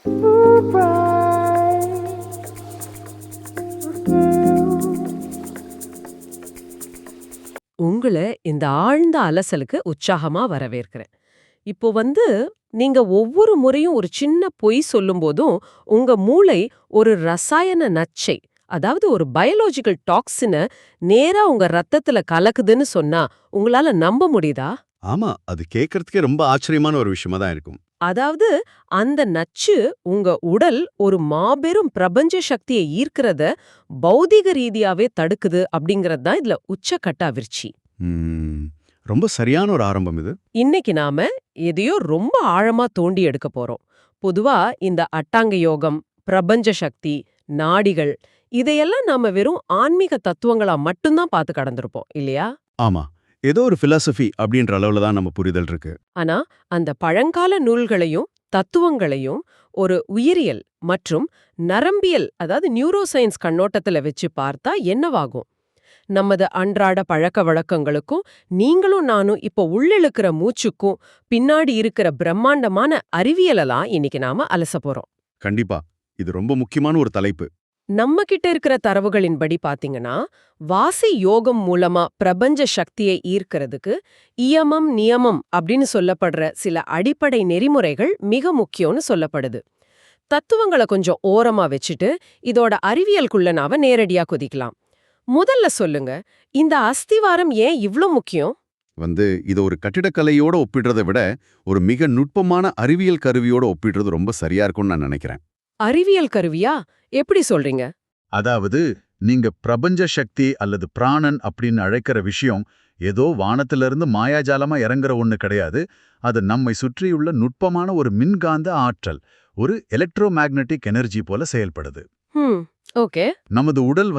உங்கள இந்த ஆழ்ந்த அலசலுக்கு உற்சாகமா வரவேற்கிறேன். இப்போ நீங்க ஒவ்வொரு முறையும் ஒரு சின்ன பொய் சொல்லும்போதும், உங்க மூளை ஒரு ரசாயன நச்சை, அதாவது ஒரு பயாலஜிக்கல் டாக்ஸின நேரா உங்க ரத்தத்துல கலக்குதுன்னு சொன்னா, உங்களால நம்ப முடியுதா? ஆமா, அது கேட்கறதுக்கே ரொம்ப ஆச்சரியமான ஒரு விஷயமா தான் இருக்கும். அதாவது அந்த நச்சு உங்க உடல் ஒரு மாபெரும் பிரபஞ்ச சக்தியை ஈர்க்கிறத பௌதீக ரீதியாவே தடுக்குது அப்படிங்கறது தான் இதுல உச்சக்கட்ட அதிர்ச்சி. ம், ரொம்ப சரியான ஒரு ஆரம்பம் இது. இன்னைக்கு நாம எதையோ ரொம்ப ஆழமா தோண்டி எடுக்க போறோம். பொதுவா இந்த அட்டாங்க யோகம், பிரபஞ்ச சக்தி, நாடிகள் இதையெல்லாம் நாம வெறும் ஆன்மீக தத்துவங்களா மட்டும்தான் பார்த்து கடந்திருப்போம் இல்லையா? ஆமா, ஏதோ ஒரு பிலாசபி அப்படின்ற அளவுல தான் நம்ம புரிதல் இருக்கு. ஆனா அந்த பழங்கால நூல்களையும் தத்துவங்களையும் ஒரு உயிரியல் மற்றும் நரம்பியல், அதாவது நியூரோ சயின்ஸ் கண்ணோட்டத்துல வச்சு பார்த்தா என்னவாகும்? நமது அன்றாட பழக்க வழக்கங்களுக்கும் நீங்களும் நானும் இப்போ உள்ளிழுக்கிற மூச்சுக்கும் பின்னாடி இருக்கிற பிரம்மாண்டமான அறிவியலெல்லாம் இன்னைக்கு நாம அலச போறோம். கண்டிப்பா, இது ரொம்ப முக்கியமான ஒரு தலைப்பு. நம்ம கிட்ட இருக்கிற தரவுகளின்படி பாத்தீங்கன்னா, வாசி யோகம் மூலமா பிரபஞ்ச சக்தியை ஈர்க்கிறதுக்கு இயமம் நியமம் அப்படின்னு சொல்லப்படுற சில அடிப்படை நெறிமுறைகள் மிக முக்கியம்னு சொல்லப்படுது. தத்துவங்களை கொஞ்சம் ஓரமா வச்சுட்டு இதோட அறிவியலுக்குள்ள நாம நேரடியா குதிக்கலாம். முதல்ல சொல்லுங்க, இந்த அஸ்திவாரம் ஏன் இவ்ளோ முக்கியம்? இதை ஒரு கட்டிடக்கலையோட ஒப்பிடுறதை விட ஒரு மிக நுட்பமான அறிவியல் கருவியோட ஒப்பிடுறது ரொம்ப சரியா இருக்கும்னு நான் நினைக்கிறேன். அறிவியல் கருவியா? எப்படி சொல்றீங்க? அதாவது நீங்க பிரபஞ்ச சக்தி அல்லது பிராணன் அப்படின்னு அழைக்கிற விஷயம் ஏதோ வானத்திலிருந்து மாயாஜாலமா இறங்குற ஒண்ணு கிடையாது. அது நம்மை சுற்றியுள்ள நுட்பமான ஒரு மின்காந்த ஆற்றல், ஒரு எலக்ட்ரோ மேக்னெட்டிக் எனர்ஜி போல செயல்படுது. ஓகே. நமது உடல்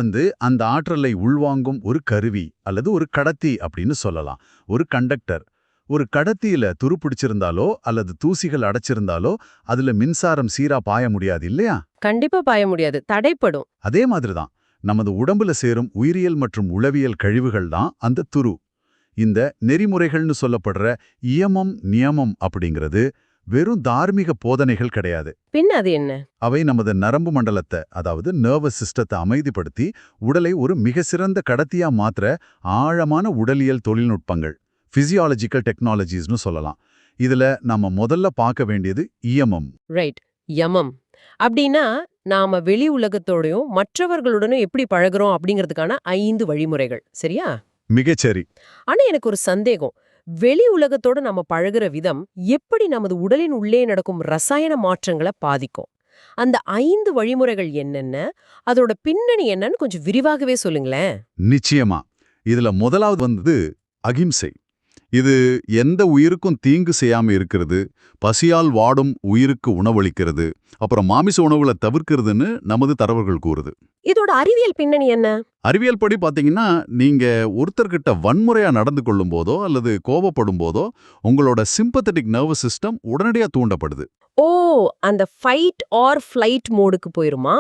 அந்த ஆற்றலை உள்வாங்கும் ஒரு கருவி அல்லது ஒரு கடத்தி அப்படின்னு சொல்லலாம். ஒரு கண்டக்டர். ஒரு கடத்தியில துருப்பிடிச்சிருந்தாலோ அல்லது தூசிகள் அடைச்சிருந்தாலோ அதுல மின்சாரம் சீரா பாய முடியாது இல்லையா? கண்டிப்பா பாய முடியாது, தடைப்படும். அதே மாதிரிதான் நமது உடம்புல சேரும் உயிரியல் மற்றும் உளவியல் கழிவுகள் தான் அந்த துரு. இந்த நெறிமுறைகள்னு சொல்லப்படுற இயமம் நியமம் அப்படிங்கிறது வெறும் தார்மீக போதனைகள் கிடையாது. பின் அது என்ன? அவை நமது நரம்பு மண்டலத்தை, அதாவது நர்வஸ் சிஸ்டத்தை அமைதிப்படுத்தி உடலை ஒரு மிக சிறந்த கடத்தியா மாத்திர ஆழமான உடலியல் தொழில்நுட்பங்கள், பிசியாலஜிக்கல் டெக்னாலஜிஸ்னு சொல்லலாம். இதுல நம்ம முதல்ல பார்க்க வேண்டியது இயமம். ரைட், யமம். அப்படின்னா நாம வெளி உலகத்தோடையும் மற்றவர்களுடனும் எப்படி பழகுறோம் அப்படிங்கிறதுக்கான 5 வழிமுறைகள், சரியா? மிகச்சரி. ஆனா எனக்கு ஒரு சந்தேகம். வெளி உலகத்தோட நம்ம பழகுற விதம் எப்படி நமது உடலின் உள்ளே நடக்கும் ரசாயன மாற்றங்களை பாதிக்கும்? அந்த 5 வழிமுறைகள் என்னென்ன, அதோட பின்னணி என்னன்னு கொஞ்சம் விரிவாகவே சொல்லுங்களேன். நிச்சயமா. இதுல முதலாவது அகிம்சை. இது எந்த உயிருக்கும் தீங்கு செய்யாம இருக்கிறது, பசியால் வாடும் உயிருக்கு உணவளிக்கிறது, அப்புறம் மாமிச உணவுகளை தவிர்க்கிறதுன்னு நமது தரவுகள் கூறுது. இதோட அறிவியல் பின்னணி என்ன? அறிவியல் படி பாத்தீங்கன்னா, நீங்க ஒருத்தர்கிட்ட வன்முறையா நடந்து கொள்ளும் போதோ அல்லது கோபப்படும் போதோ உங்களோட சிம்பத்தட்டிக் நர்வஸ் சிஸ்டம் உடனடியா தூண்டப்படுது. ஓ, அந்த ஃபைட் ஆர் ஃப்ளைட் மோடுக்கு போயிருமா?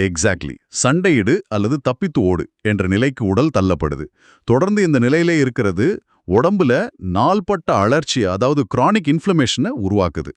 எக்ஸாக்ட்லி. சண்டையிடு அல்லது தப்பித்து ஓடு என்ற நிலைக்கு உடல் தள்ளப்படுது. தொடர்ந்து இந்த நிலையிலே இருக்கிறது உடம்புல நாள்பட்ட அழற்சி, அதாவது கிரானிக் இன்ஃப்ளமேஷனை உருவாக்குது.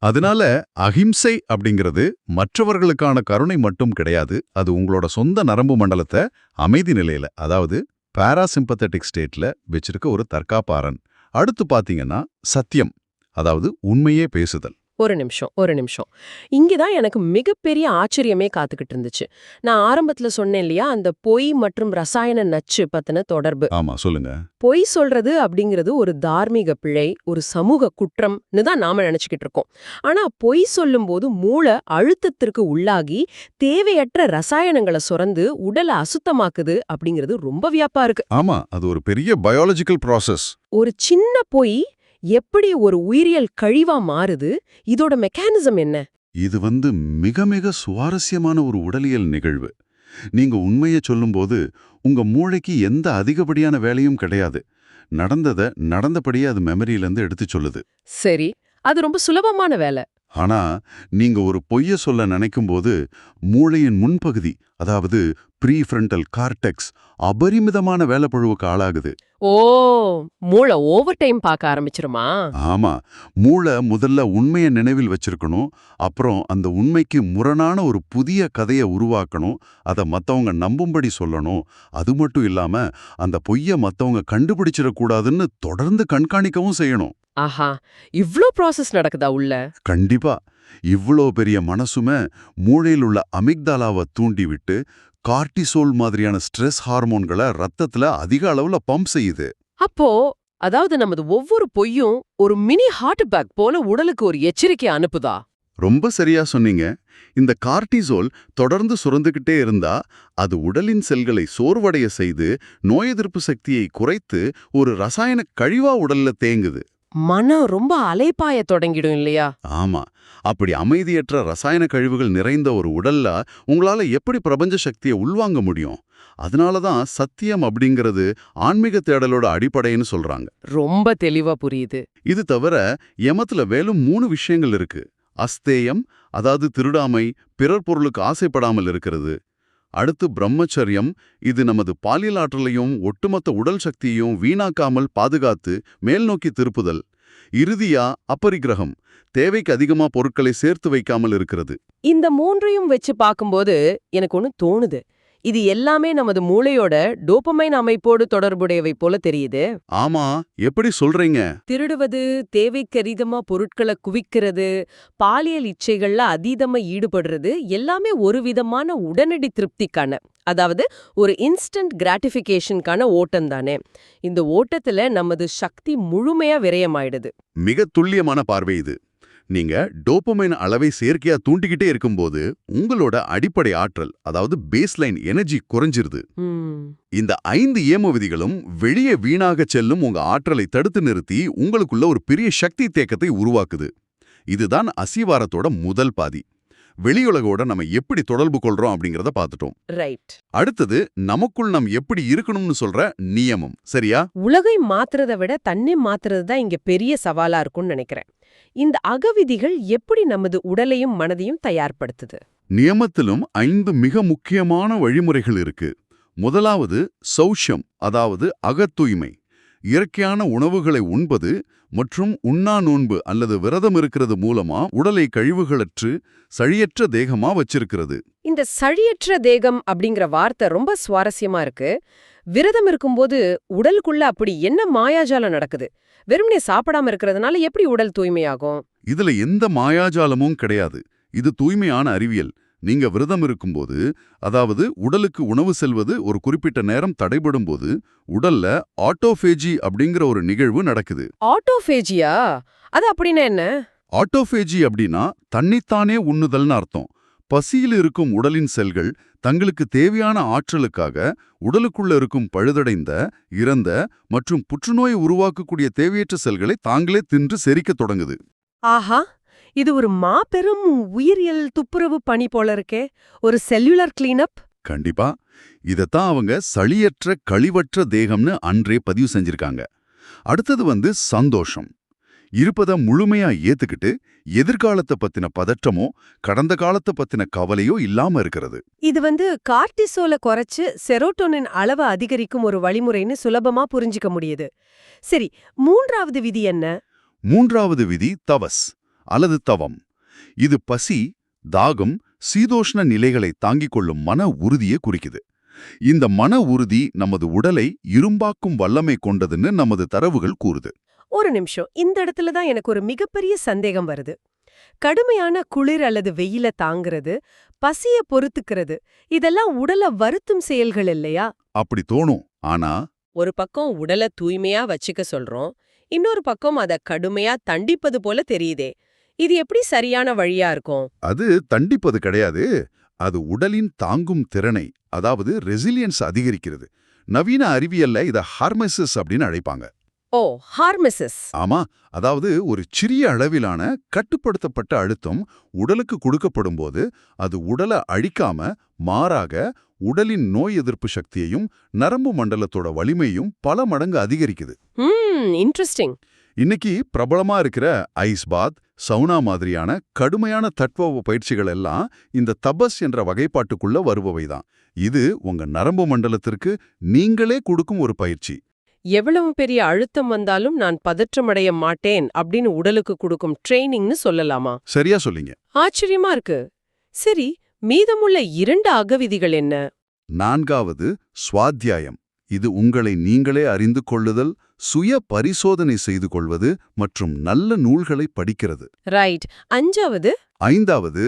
அதனால அஹிம்சை அப்படிங்கிறது மற்றவர்களுக்கான கருணை மட்டும் கிடையாது, அது உங்களோட சொந்த நரம்பு மண்டலத்தை அமைதி நிலையில, அதாவது பாராசிம்பத்தட்டிக் ஸ்டேட்ல வச்சிருக்க ஒரு தற்காப்பாரன். அடுத்து பாத்தீங்கன்னா சத்தியம், அதாவது உண்மையே பேசுதல். ஒரு நிமிஷம். இங்கதான் எனக்கு மிகப்பெரிய ஆச்சரியமே காத்துக்கிட்டு இருந்துச்சு. நான் ஆரம்பத்துல சொன்னேன் இல்லையா, அந்த பொய் மற்றும் ரசாயன நச்சு பத்தின தொடர்பு. ஆமா, சொல்லுங்க. பொய் சொல்றது அப்படிங்கிறது ஒரு தார்மீக பிழை, ஒரு சமூக குற்றம்னு தான் நாம நினைச்சுக்கிட்டு இருக்கோம். ஆனா பொய் சொல்லும் போது மூளை அழுத்தத்திற்கு உள்ளாகி தேவையற்ற ரசாயனங்களை சுரந்து உடலை அசுத்தமாக்குது அப்படிங்கிறது ரொம்ப வியப்பா இருக்கு. ஆமா, அது ஒரு பெரிய பயாலஜிக்கல் ப்ராசஸ். ஒரு சின்ன பொய் எப்படி ஒரு உயிரியல் கழிவா மாறுது? இதோட மெக்கானிசம் என்ன? இது மிக மிக சுவாரஸ்யமான ஒரு உடலியல் நிகழ்வு. நீங்க உண்மையை சொல்லும்போது உங்க மூளைக்கு எந்த அதிகப்படியான வேலையும் கிடையாது. நடந்தபடியே அது மெமரியிலேருந்து எடுத்து சொல்லுது. சரி, அது ரொம்ப சுலபமான வேலை. ஆனா நீங்க ஒரு பொய்ய சொல்ல நினைக்கும்போது மூளையின் முன்பகுதி, அதாவது ப்ரீஃப்ரண்டல் கார்டெக்ஸ் அபரிமிதமான வேலைப்பழுவுக்கு ஆளாகுது. ஓ, மூளை ஓவர் டைம் பார்க்க ஆரம்பிச்சிருமா? ஆமா, மூளை முதல்ல உண்மைய நினைவில் வச்சிருக்கணும். அப்புறம் அந்த உண்மைக்கு முரணான ஒரு புதிய கதையை உருவாக்கணும். அதை மத்தவங்க நம்பும்படி சொல்லணும். அது மட்டும் இல்லாம அந்த பொய்ய மத்தவங்க கண்டுபிடிச்சிடக்கூடாதுன்னு தொடர்ந்து கண்காணிக்கவும் செய்யணும். ஆஹா, இவ்ளோ ப்ராசஸ் நடக்குதா உள்ள? கண்டிப்பா. இவ்ளோ பெரிய மனசுமே மூளையில் உள்ள அமிக்டாலாவை தூண்டிவிட்டு கார்டிசோல் மாதிரியான ஸ்ட்ரெஸ் ஹார்மோன்களை ரத்தத்துல அதிக அளவுல பம்ப் செய்யுது. அப்போ அதாவது நமது ஒவ்வொரு பொய்யும் ஒரு மினி ஹார்ட் அட்டாக் போல உடலுக்கு ஒரு எச்சரிக்கை அனுப்புதா? ரொம்ப சரியா சொன்னீங்க. இந்த கார்டிசோல் தொடர்ந்து சுரந்துகிட்டே இருந்தா அது உடலின் செல்களை சோர்வடைய செய்து நோய் எதிர்ப்பு சக்தியை குறைத்து ஒரு ரசாயன கழிவா உடல்ல தேங்குது. மனம் ரொம்ப அலைப்பாய தொடங்கிடும் இல்லையா? ஆமா, அப்படி அமைதியற்ற ரசாயன கழிவுகள் நிறைந்த ஒரு உடல்ல உங்களால எப்படி பிரபஞ்ச சக்தியை உள்வாங்க முடியும்? அதனாலதான் சத்தியம் அப்படிங்கிறது ஆன்மீக தேடலோட அடிப்படைன்னு சொல்றாங்க. ரொம்ப தெளிவா புரியுது. இது தவிர யமத்துல மேலும் 3 விஷயங்கள் இருக்கு. அஸ்தேயம், அதாவது திருடாமை, பிறர் பொருளுக்கு ஆசைப்படாமல் இருக்கிறது. அடுத்து பிரம்மச்சரியம், இது நமது பாலியல் ஆற்றலையும் ஒட்டுமொத்த உடல் சக்தியையும் வீணாக்காமல் பாதுகாத்து மேல் நோக்கி திருப்புதல். இறுதியா அபரிக்கிரகம், தேவைக்கு அதிகமா பொருட்களை சேர்த்து வைக்காமல் இருக்கிறது. இந்த மூன்றையும் வச்சு பார்க்கும்போது எனக்கு ஒன்னு தோணுது. இது எல்லாமே நமது மூளையோட டோபமைன் அமைப்போடு தொடர்புடையவை போல தெரியுது. ஆமா, எப்படி சொல்றீங்க? திருடுவது, தேவைக்கரிதமா பொருட்களை குவிக்கிறது, பாலியல் இச்சைகள்ல அதீதமா ஈடுபடுறது எல்லாமே ஒரு விதமான உடனடி திருப்திக்கான, அதாவது ஒரு இன்ஸ்டன்ட் கிராட்டிஃபிகேஷனுக்கான ஓட்டம் தானே. இந்த ஓட்டத்துல நமது சக்தி முழுமையா விரயமாயிடுது. மிக துல்லியமான பார்வை இது. நீங்க டோபமைன் அளவை செயற்கையா தூண்டிக்கிட்டே இருக்கும்போது உங்களோட அடிப்படை ஆற்றல், அதாவது பேஸ்லைன் எனர்ஜி குறைஞ்சிருது. இந்த 5 ஏம விதிகளும் வெளியே வீணாகச் செல்லும் உங்க ஆற்றலை தடுத்து நிறுத்தி உங்களுக்குள்ள ஒரு பெரிய சக்தி தேக்கத்தை உருவாக்குது. இதுதான் அசிவாரத்தோட முதல் பாதி. வெளியுலகோட நம்ம எப்படி தொடர்பு கொள்றோம் அப்படிங்கறத பார்த்துட்டோம். ரைட். அடுத்தது நமக்குள் நாம் எப்படி இருக்கணும்னு சொல்ற நியமம், சரியா? உலகை மாத்துறதை விட தன்னை மாத்துறது தான் இங்க பெரிய சவாலா இருக்கும்னு நினைக்கிறேன். இந்த அகவிதிகள் எப்படி நமது உடலையும் மனதையும் தயார்படுத்துது? நியமத்திலும் 5 மிக முக்கியமான வழிமுறைகள் இருக்கு. முதலாவது சௌஷ்யம், அதாவது அகத்தூய்மை. இயற்கையான உணவுகளை உண்பது மற்றும் உண்ணா நோன்பு அல்லது விரதம் இருக்கிறது மூலமா உடலை கழிவுகளற்று சழியற்ற தேகமா வச்சிருக்கிறது. இந்த சழியற்ற தேகம் அப்படிங்கிற வார்த்தை ரொம்ப சுவாரஸ்யமா இருக்கு. விரதம் இருக்கும்போது உடலுக்குள்ள அப்படி என்ன மாயாஜாலம் நடக்குது? வெறுமனே சாப்பிடாம இருக்கிறதுனால எப்படி உடல் தூய்மையாகும்? இதுல எந்த மாயாஜாலமும் கிடையாது. இது தூய்மையான அறிவியல். நீங்க விரதம் இருக்கும்போது, அதாவது உடலுக்கு உணவு செல்வது ஒரு குறிப்பிட்ட நேரம் தடைபடும் போது உடல்ல ஆட்டோஃபேஜி அப்படிங்கிற ஒரு நிகழ்வு நடக்குது. ஆட்டோஃபேஜியா? அது அப்படின்னா என்ன? ஆட்டோஃபேஜி அப்படின்னா தன்னைத்தானே உண்ணுதல்னு அர்த்தம். பசியில் இருக்கும் உடலின் செல்கள் தங்களுக்கு தேவையான ஆற்றலுக்காக உடலுக்குள்ள இருக்கும் பழுதடைந்த, இறந்த மற்றும் புற்றுநோயை உருவாக்கக்கூடிய தேவையற்ற செல்களை தாங்களே தின்று செரிக்கத் தொடங்குது. ஆஹா, இது ஒரு மாபெரும் உயிரியல் துப்புரவு பணி போல இருக்கே. ஒரு செல்லுலர் கிளீனப். கண்டிப்பா. இதத்தான் அவங்க சளியற்ற கழிவற்ற தேகம்னு அன்றே பதிவு செஞ்சிருக்காங்க. அடுத்தது சந்தோஷம். இருப்பதை முழுமையா ஏத்துக்கிட்டு எதிர்காலத்தை பத்தின பதற்றமோ கடந்த காலத்தை பத்தின கவலையோ இல்லாம இருக்கிறது. இது கார்டிசோலை குறைச்சு செரோட்டோனின் அளவை அதிகரிக்கும் ஒரு வழிமுறைன்னு சுலபமா புரிஞ்சுக்க முடியுது. சரி, 3வது விதி என்ன? 3வது விதி தவஸ் அல்லது தவம். இது பசி, தாகம், சீதோஷ்ண நிலைகளை தாங்கிக் கொள்ளும் மன உறுதியை குறிக்குது. இந்த மன உறுதி நமது உடலை இரும்பாக்கும் வல்லமை கொண்டதுன்னு நமது தரவுகள் கூறுது. ஒரு நிமிஷம், இந்த இடத்துல தான் எனக்கு ஒரு மிகப்பெரிய சந்தேகம் வருது. கடுமையான குளிர் அல்லது வெயில தாங்கிறது, பசிய பொறுத்துக்கிறது, இதெல்லாம் உடலை வருத்தும் செயல்கள் இல்லையா? அப்படி தோணும். ஆனா ஒரு பக்கம் உடலை தூய்மையா வச்சுக்க சொல்றோம், இன்னொரு பக்கம் அத கடுமையா தண்டிப்பது போல தெரியுதே. இது எப்படி சரியான வழியா இருக்கும்? அது தண்டிப்பது கிடையாது. அது உடலின் தாங்கும் திறனை, அதாவது ரெசிலியன்ஸ் அதிகரிக்கிறது. நவீன அறிவியல்ல இத ஹார்மெசிஸ் அப்படின்னு அழைப்பாங்க. ஓ, ஹார்மெசிஸ். ஆமா, அதாவது ஒரு சிறிய அளவிலான கட்டுப்படுத்தப்பட்ட அழுத்தம் உடலுக்கு கொடுக்கப்படும் போது அது உடலை அழிக்காம மாறாக உடலின் நோய் எதிர்ப்பு சக்தியையும் நரம்பு மண்டலத்தோட வலிமையும் பல மடங்கு அதிகரிக்குது. இன்ட்ரெஸ்டிங். இன்னைக்கு பிரபலமா இருக்கிற ஐஸ் பாத், சவுனா மாதிரியான கடுமையான தட்பவெப்ப பயிற்சிகள் எல்லாம் இந்த தபஸ் என்ற வகைப்பாட்டுக்குள்ள வருபவைதான். இது உங்க நரம்பு மண்டலத்திற்கு நீங்களே கொடுக்கும் ஒரு பயிற்சி. எவ்வளவு பெரிய அழுத்தம் வந்தாலும் நான் பதற்றமடைய மாட்டேன் அப்படின்னு உடலுக்கு கொடுக்கும் ட்ரெய்னிங்னு சொல்லலாமா? சரியா சொல்லிங்க. ஆச்சரியமா இருக்கு. சரி, மீதமுள்ள 2 அகவிதிகள் என்ன? 4வது ஸ்வாத்தியாயம். இது உங்களை நீங்களே அறிந்து கொள்ளுதல், சுய பரிசோதனை செய்து கொள்வது மற்றும் நல்ல நூல்களை படிக்கிறது. ரைட். 5வது? 5வது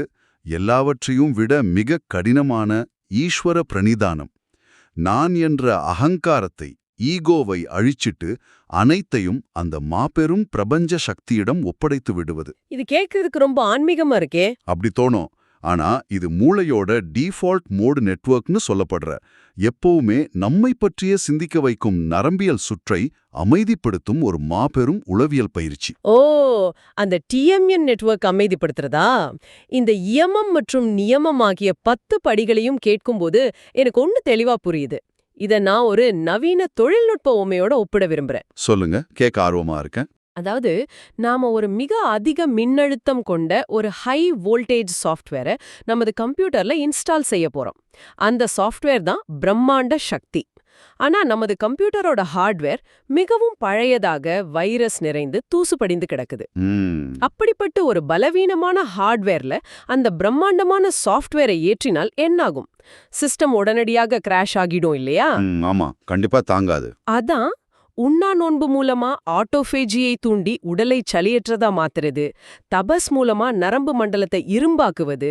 எல்லாவற்றையும் விட மிக கடினமான ஈஸ்வர பிரணிதானம். நான் என்ற அகங்காரத்தை, ஈகோவை அழிச்சிட்டு அனைத்தையும் அந்த மாபெரும் பிரபஞ்ச சக்தியிடம் ஒப்படைத்து விடுவது. இது கேட்கறதுக்கு ரொம்ப ஆன்மீகமா இருக்கே. அப்படி தோணும். ஆனா இது மூளையோட டிஃபால்ட் மோடு நெட்வொர்க்னு சொல்லப்படுற, எப்பவுமே நம்மை பற்றிய சிந்திக்க வைக்கும் நரம்பியல் சுற்றை அமைதிப்படுத்தும் ஒரு மாபெரும் உளவியல் பயிற்சி. ஓ, அந்த டிஎம்என் நெட்வொர்க் அமைதிப்படுத்துறதா? இந்த இயமம் மற்றும் நியமம் ஆகிய 10 படிகளையும் கேட்கும்போது எனக்கு ஒண்ணு தெளிவா புரியுது. இத நான் ஒரு நவீன தொழில்நுட்ப உமையோட ஒப்பிட விரும்புறேன். சொல்லுங்க, கேட்க ஆர்வமா இருக்கேன். அதாவது, நாம ஒரு மிக அதிக மின்னழுத்தம் கொண்ட ஒரு ஹை வோல்டேஜ் சாஃப்ட்வேரை நமது கம்ப்யூட்டர்ல இன்ஸ்டால் செய்ய போறோம். அந்த சாஃப்ட்வேர் தான் பிரம்மாண்ட சக்தி. ஆனா நமது கம்ப்யூட்டரோட ஹார்ட்வேர் மிகவும் பழையதாக, வைரஸ் நிறைந்து தூசு படிந்து கிடக்குது. அப்படிப்பட்ட ஒரு பலவீனமான ஹார்ட்வேர்ல அந்த பிரம்மாண்டமான சாஃப்ட்வேரை ஏற்றினால் என்னாகும்? சிஸ்டம் உடனடியாக கிராஷ் ஆகிடும் இல்லையா? ஆமா, கண்டிப்பா தாங்காது. அதான் உண்ணா நோன்பு மூலமா ஆட்டோஃபேஜியை தூண்டி உடலை சளியற்றதா மாத்துறது, தபஸ் மூலமா நரம்பு மண்டலத்தை இரும்பாக்குவது,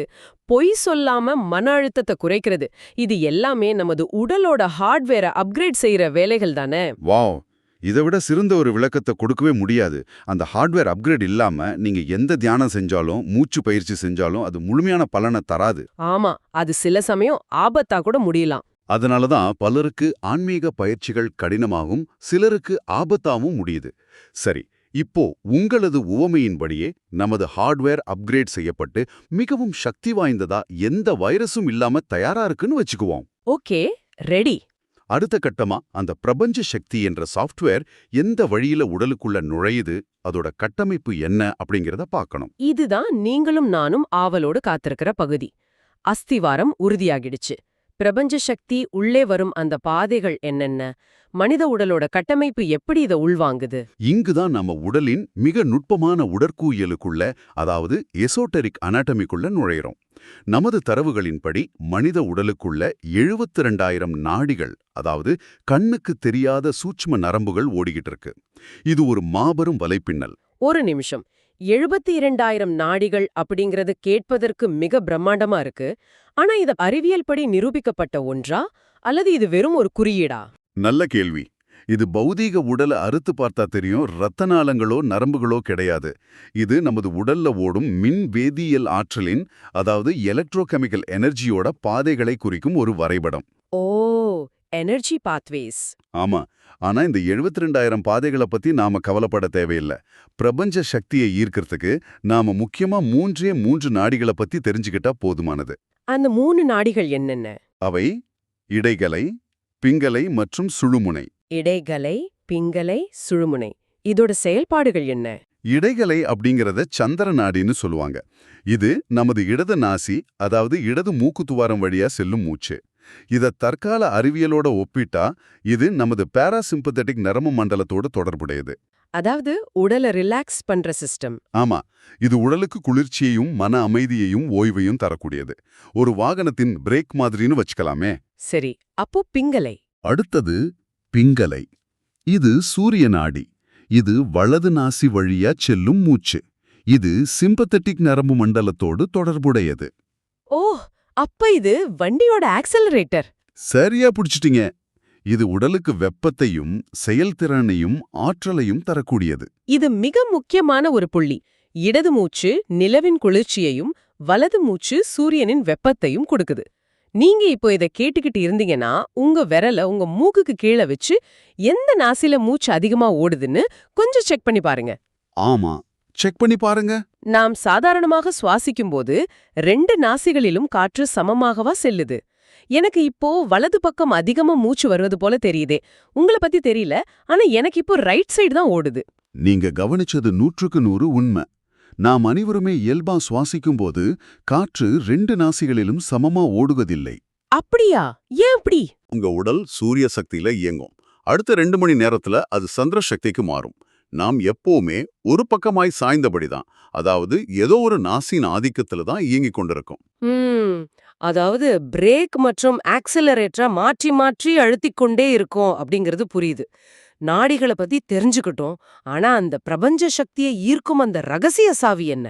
பொய் சொல்லாம மன அழுத்தத்தை குறைக்கிறது, இது எல்லாமே நமது உடலோட ஹார்ட்வேரை அப்கிரேட் செய்யற வேலைகள் தானே. வாவ், இதை விட சிறந்த ஒரு விளக்கத்தை கொடுக்கவே முடியாது. அந்த ஹார்ட்வேர் அப்கிரேட் இல்லாம நீங்க எந்த தியானம் செஞ்சாலும், மூச்சு பயிற்சி செஞ்சாலும் அது முழுமையான பலனை தராது. ஆமா, அது சில சமயம் ஆபத்தா கூட முடியலாம். அதனால தான் பலருக்கு ஆன்மீக பயிற்சிகள் கடினமாகும், சிலருக்கு ஆபத்தாவும் முடியுது. சரி, இப்போ உங்களது உவமையின்படியே நமது ஹார்ட்வேர் அப்கிரேட் செய்யப்பட்டு மிகவும் சக்தி வாய்ந்ததா, எந்த வைரஸும் இல்லாம தயாரா இருக்குன்னு வச்சுக்குவோம். Okay, ready. அடுத்த கட்டமா அந்த பிரபஞ்ச சக்தி என்ற சாஃப்ட்வேர் எந்த வழியில உடலுக்குள்ள நுழையுது, அதோட கட்டமைப்பு என்ன அப்படிங்கறத பார்க்கணும். இதுதான் நீங்களும் நானும் ஆவலோடு காத்திருக்கிற பகுதி. அஸ்திவாரம் உறுதியாகிடுச்சு. பிரபஞ்ச சக்தி உள்ளே வரும் அந்த பாதைகள் என்னென்ன? மனித உடலோட கட்டமைப்பு எப்படி இதை உள்வாங்குது? இங்குதான் நம்ம உடலின் மிக நுட்பமான உடற்கூயியலுக்குள்ள, அதாவது எசோட்டரிக் அனாட்டமிக்குள்ள நுழையிறோம். நமது தரவுகளின்படி மனித உடலுக்குள்ள 72,000 நாடிகள், அதாவது கண்ணுக்கு தெரியாத சூட்ச்ம நரம்புகள் ஓடிக்கிட்டு இருக்கு. இது ஒரு மாபெரும் வலைப்பின்னல். ஒரு நிமிஷம், 72,000 நாடிகள் அப்படிங்கிறது கேட்பதற்கு மிக பிரம்மாண்டமா இருக்கு. ஆனா இது அறிவியல் படி நிரூபிக்கப்பட்ட ஒன்றா, அல்லது இது வெறும் ஒரு குறியீடா? நல்ல கேள்வி. இது பௌதீக உடலை அறுத்து பார்த்தா தெரியும், இரத்த நாளங்களோ நரம்புகளோ கிடையாது. இது நமது உடல்ல ஓடும் மின் வேதியியல் ஆற்றலின், அதாவது எலக்ட்ரோகெமிக்கல் எனர்ஜியோட பாதைகளை குறிக்கும் ஒரு வரைபடம். ஓ, எனர்ஜி பாத்வேஸ். ஆமா, ஆனா இந்த 72,000 பாதைகளை பத்தி நாம கவலைப்பட தேவையில்லை. பிரபஞ்ச சக்தியை ஈர்க்கிறதுக்கு நாம முக்கியமா 3 நாடிகளை பத்தி தெரிஞ்சுக்கிட்டா போதுமானது. அந்த 3 நாடிகள் என்னென்ன? அவை இடைகலை, பிங்கலை மற்றும் சுழுமுனை. இடைகலை, பிங்கலை, சுழுமுனை. இதோட செயல்பாடுகள் என்ன? இடைகலை அப்படிங்கறத சந்திர நாடின்னு சொல்லுவாங்க. இது நமது இடது நாசி, அதாவது இடது மூக்கு துவாரம் வழியா செல்லும் மூச்சு. இத தற்கால அறிவியலோட ஒப்பிட்டா இது நமது பாராசிம்பத்தட்டிக் நரம்பு மண்டலத்தோடு தொடர்புடையது. அதாவது உடலை ரிலாக்ஸ் பண்ற சிஸ்டம். ஆமா, இது உடலுக்கு குளிர்ச்சியையும் மன அமைதியையும் ஓய்வையும் தரக்கூடியது. ஒரு வாகனத்தின் பிரேக் மாதிரின்னு வச்சுக்கலாமே. சரி, அப்போ பிங்கலை. அடுத்தது பிங்கலை. இது சூரிய நாடி. இது வலது நாசி வழியா செல்லும் மூச்சு. இது சிம்பத்தட்டிக் நரம்பு மண்டலத்தோடு தொடர்புடையது. ஓ, அப்ப இது வண்டியோட ஆக்சலரேட்டர். சரியா புடிச்சிட்டீங்க. இது உடலுக்கு வெப்பத்தையும் செயல்திறனையும் ஆற்றலையும் தரக்கூடியது. இது மிக முக்கியமான ஒரு புள்ளி. இடது மூச்சு நிலவின் குளிர்ச்சியையும், வலது மூச்சு சூரியனின் வெப்பத்தையும் கொடுக்குது. நீங்க இப்போ இதை கேட்டுக்கிட்டு இருந்தீங்கன்னா உங்க விரலை உங்க மூக்குக்கு கீழே வச்சு எந்த நாசில மூச்சு அதிகமா ஓடுதுன்னு கொஞ்சம் செக் பண்ணி பாருங்க. ஆமா, செக் பண்ணி பாருங்க. நாம் சாதாரணமாக சுவாசிக்கும் போது 2 நாசிகளிலும் காற்று சமமாகவா செல்லுது? எனக்கு இப்போ வலது பக்கம் அதிகமா மூச்சு வருவது போல தெரியுதே. உங்களை பத்தி தெரியல, ஆனா எனக்கு இப்போ ரைட் சைடு தான் ஓடுது. நீங்க கவனிச்சது 100க்கு 100 உண்மை. நாம் அனைவருமே இயல்பா சுவாசிக்கும்போது காற்று 2 நாசிகளிலும் சமமா ஓடுவதில்லை. அப்படியா? ஏன் அப்படி? உங்க உடல் சூரிய சக்தியில இயங்கும். அடுத்த 2 மணி நேரத்துல அது சந்திர சக்திக்கு மாறும். நாம் எப்பவுமே ஒரு பக்கமாய் சாய்ந்தபடிதான், அதாவது ஏதோ ஒரு நாசின் ஆதிக்கத்துல தான் இயங்கிக் கொண்டிருக்கும். ம் அதாவது பிரேக் மற்றும் ஆக்சிலரேட்டரை மாற்றி மாற்றி அழுத்திக் கொண்டே இருக்கோம் அப்படிங்கிறது புரியுது. நாடிகளை பத்தி தெரிஞ்சுக்கிட்டோம். ஆனா அந்த பிரபஞ்ச சக்தியை ஈர்க்கும் அந்த ரகசிய சாவி என்ன?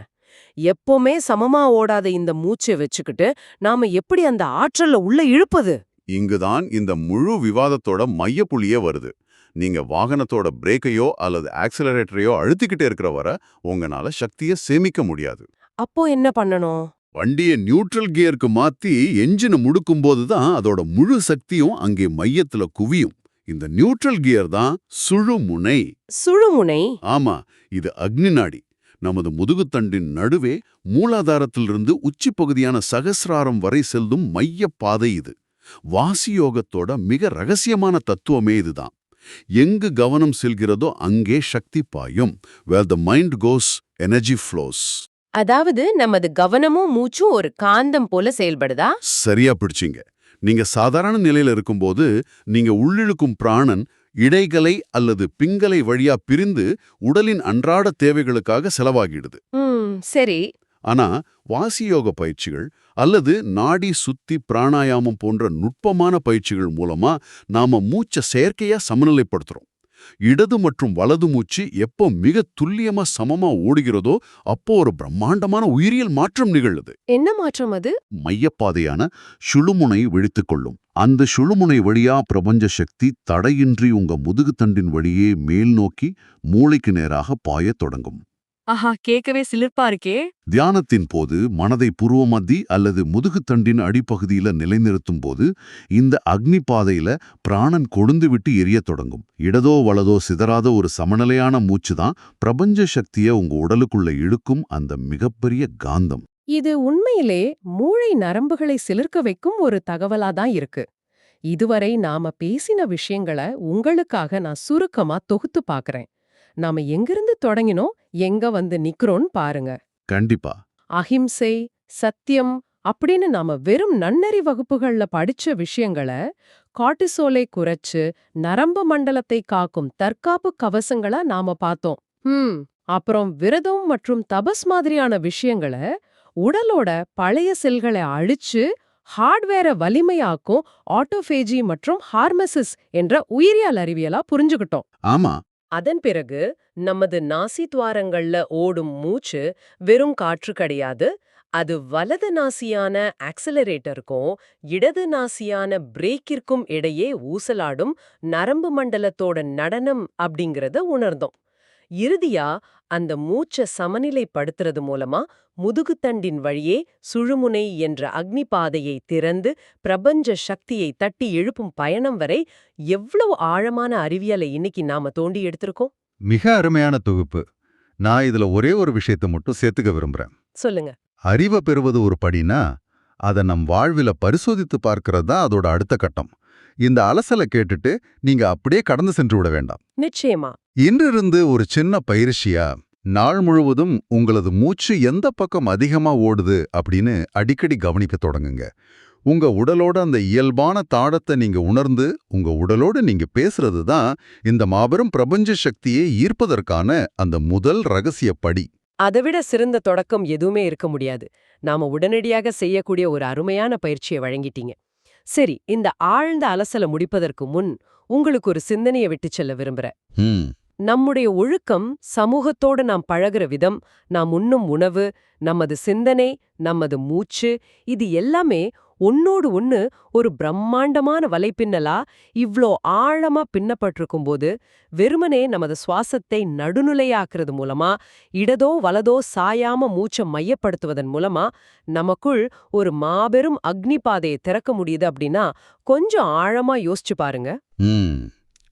எப்பவுமே சமமா ஓடாத இந்த மூச்சை வச்சுக்கிட்டு நாம எப்படி அந்த ஆற்றல்ல உள்ள இழுப்பது? இங்குதான் இந்த முழு விவாதத்தோட மையப்புள்ளியே வருது. நீங்க வாகனத்தோட பிரேக்கையோ அல்லது ஆக்சிலரேட்டரையோ அழுத்திக்கிட்டே இருக்கிற வரை உங்களால சக்தியை சேமிக்க முடியாது. அப்போ என்ன பண்ணணும்? வண்டியை நியூட்ரல் கியருக்கு மாத்தி என்ஜினை முடுக்கும்போது தான் அதோட முழு சக்தியும் அங்கே மையத்துல குவியும். இந்த நியூட்ரல் கியர் தான் சுழுமுனை. சுழுமுனை? ஆமா, இது அக்னி நாடி. நமது முதுகுத்தண்டின் நடுவே மூலாதாரத்திலிருந்து உச்சி பகுதியான சகசிராரம் வரை செல்லும் மைய பாதை இது. வாசியோகத்தோட மிக ரகசியமான தத்துவமே இதுதான். எங்கு கவனம் செல்கிறதோ அங்கே சக்தி பாயும். Where the mind goes, energy flows. அதாவது நமது கவனமும் மூச்சும் ஒரு காந்தம் போல செயல்படுதா? சரியா பிடிச்சிங்க. நீங்க சாதாரண நிலையில இருக்கும்போது நீங்க உள்ளிழுக்கும் பிராணன் இடைகலை அல்லது பிங்கலை வழியா பிரிந்து உடலின் அன்றாட தேவைகளுக்காக செலவாகிடுது. சரி. ஆனா வாசியோக பயிற்சிகள் அல்லது நாடி சுத்தி பிராணாயாமம் போன்ற நுட்பமான பயிற்சிகள் மூலமா நாம மூச்சை செயற்கையா சமநிலைப்படுத்துறோம். இடது மற்றும் வலது மூச்சு எப்போ மிக துல்லியமா சமமா ஓடுகிறதோ அப்போ ஒரு பிரம்மாண்டமான உயிரியல் மாற்றம் நிகழுது. என்ன மாற்றம் அது? மையப்பாதையான சுழுமுனை விழித்துக் கொள்ளும். அந்த சுழுமுனை வழியா பிரபஞ்ச சக்தி தடையின்றி உங்க முதுகுத்தண்டின் வழியே மேல் நோக்கி மூளைக்கு நேராக பாயத் தொடங்கும். ஆஹா, கேட்கவே சிலிர்ப்பா இருக்கே. தியானத்தின் போது மனதை புருவமத்தி அல்லது முதுகுத்தண்டின் அடிப்பகுதியில நிலைநிறுத்தும் போது இந்த அக்னி பாதையில பிராணன் கொழுந்து விட்டு எரியத் தொடங்கும். இடதோ வலதோ சிதறாத ஒரு சமநிலையான மூச்சு தான் பிரபஞ்ச சக்தியை உங்க உடலுக்குள்ள இழுக்கும் அந்த மிகப்பெரிய காந்தம். இது உண்மையிலே மூளை நரம்புகளை சிலிர்க்க வைக்கும் ஒரு தகவலாதான் இருக்கு. இதுவரை நாம பேசின விஷயங்களை உங்களுக்காக நான் சுருக்கமா தொகுத்து பார்க்கறேன். நாம எங்கிருந்து தொடங்கினோம், எங்க வந்து நிக்கிறோம்னு பாருங்க. கண்டிப்பா. அஹிம்சை, சத்தியம் அப்படின்னு நாம வெறும் நன்னறி வகுப்புகள்ல படிச்ச விஷயங்களை கார்டிசோலை குறைச்சு நரம்பு மண்டலத்தை காக்கும் தற்காப்பு கவசங்களா நாம பார்த்தோம். அப்புறம் விரதம் மற்றும் தபஸ் மாதிரியான விஷயங்களை உடலோட பழைய செல்களை அழிச்சு ஹார்ட்வேரை வலிமையாக்கும் ஆட்டோபேஜி மற்றும் ஹார்மசிஸ் என்ற உயிரியல் அறிவியலா புரிஞ்சுக்கிட்டோம். ஆமா. அதன் பிறகு நமது நாசி துவாரங்கள்ல ஓடும் மூச்சு வெறும் காற்று கிடையாது. அது வலது நாசியான ஆக்சிலரேட்டருக்கும் இடது நாசியான பிரேக்கிற்கும் இடையே ஊசலாடும் நரம்பு மண்டலத்தோட நடனம் அப்படிங்கறத உணர்ந்தோம். இறுதியா அந்த மூச்சை சமநிலைப்படுத்துறது மூலமா முதுகுத்தண்டின் வழியே சுழுமுனை என்ற அக்னி பாதையை திறந்து பிரபஞ்ச சக்தியை தட்டி எழுப்பும் பயணம் வரை எவ்வளவு ஆழமான அறிவியலை இன்னைக்கு நாம தோண்டி எடுத்திருக்கோம். மிக அருமையான தொகுப்பு. நான் இதுல ஒரே ஒரு விஷயத்தை மட்டும் சேர்த்துக்க விரும்புறேன். சொல்லுங்க. அறிவை பெறுவது ஒரு படினா அதை நம் வாழ்வில பரிசோதித்து பார்க்கறது தான் அதோட அடுத்த கட்டம். இந்த அலசலை கேட்டுட்டு நீங்க அப்படியே கடந்து சென்று விட வேண்டாம். நிச்சயமா. இன்றிருந்து ஒரு சின்ன பயிற்சியா நாள் முழுவதும் உங்களது மூச்சு எந்த பக்கம் அதிகமா ஓடுது அப்படின்னு அடிக்கடி கவனிக்க தொடங்குங்க. உங்க உடலோட அந்த இயல்பான தாளத்தை நீங்க உணர்ந்து உங்க உடலோட நீங்க பேசுறது தான் இந்த மாபெரும் பிரபஞ்ச சக்தியை ஈர்ப்பதற்கான அந்த முதல் ரகசிய படி. அதைவிட சிறந்த தொடக்கம் எதுவுமே இருக்க முடியாது. நாம உடனடியாக செய்யக்கூடிய ஒரு அருமையான பயிற்சியை வழங்கிட்டீங்க. சரி, இந்த ஆழ்ந்த அலசலை முடிப்பதற்கு முன் உங்களுக்கு ஒரு சிந்தனையை விட்டுச் செல்ல விரும்புறேன். நம்முடைய ஒழுக்கம், சமூகத்தோடு நாம் பழகுற விதம், நாம் உண்ணும் உணவு, நமது சிந்தனை, நமது மூச்சு, இது எல்லாமே ஒன்னோடு ஒன்னு ஒரு பிரம்மாண்டமான வலைப்பின்னலா இவ்ளோ ஆழமா பின்னப்பட்டிருக்கும்போது வெறுமனே நமது சுவாசத்தை நடுநிலையாக்குறது மூலமா இடதோ வலதோ சாயாம மூச்சை மையப்படுத்துவதன் மூலமா நமக்குள் ஒரு மாபெரும் அக்னி பாதையை திறக்க முடியுது அப்படின்னா கொஞ்சம் ஆழமா யோசிச்சு பாருங்க.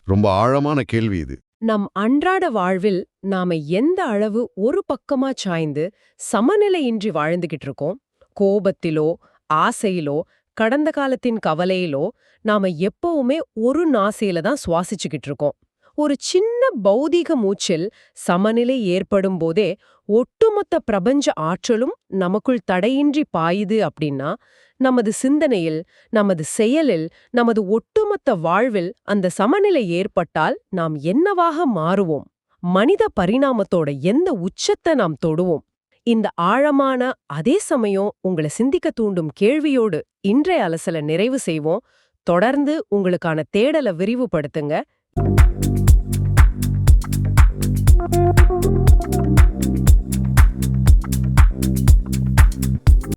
ரொம்ப ஆழமான கேள்வி இது. நம் அன்றாட வாழ்வில் நாம எந்த அளவு ஒரு பக்கமா சாய்ந்து சமநிலையின்றி வாழ்ந்துகிட்டு இருக்கோம். கோபத்திலோ ஆசையிலோ கடந்த காலத்தின் கவலையிலோ நாம எப்பவுமே ஒரு நாசியில தான் சுவாசிச்சுக்கிட்டு இருக்கோம். ஒரு சின்ன பௌதீக மூச்சில் சமநிலை ஏற்படும் போதே ஒட்டுமொத்த பிரபஞ்ச ஆற்றலும் நமக்குள் தடையின்றி பாயுது அப்படின்னா, நமது சிந்தனையில், நமது செயலில், நமது ஒட்டுமொத்த வாழ்வில் அந்த சமநிலை ஏற்பட்டால் நாம் என்னவாக மாறுவோம்? மனித பரிணாமத்தோட எந்த உச்சத்தை நாம் தொடுவோம்? இந்த ஆழமான, அதே சமயம் உங்களை சிந்திக்க தூண்டும் கேள்வியோடு இன்றைய அலசலை நிறைவு செய்வோம். தொடர்ந்து உங்களுக்கான தேடலை விரிவுபடுத்துங்க.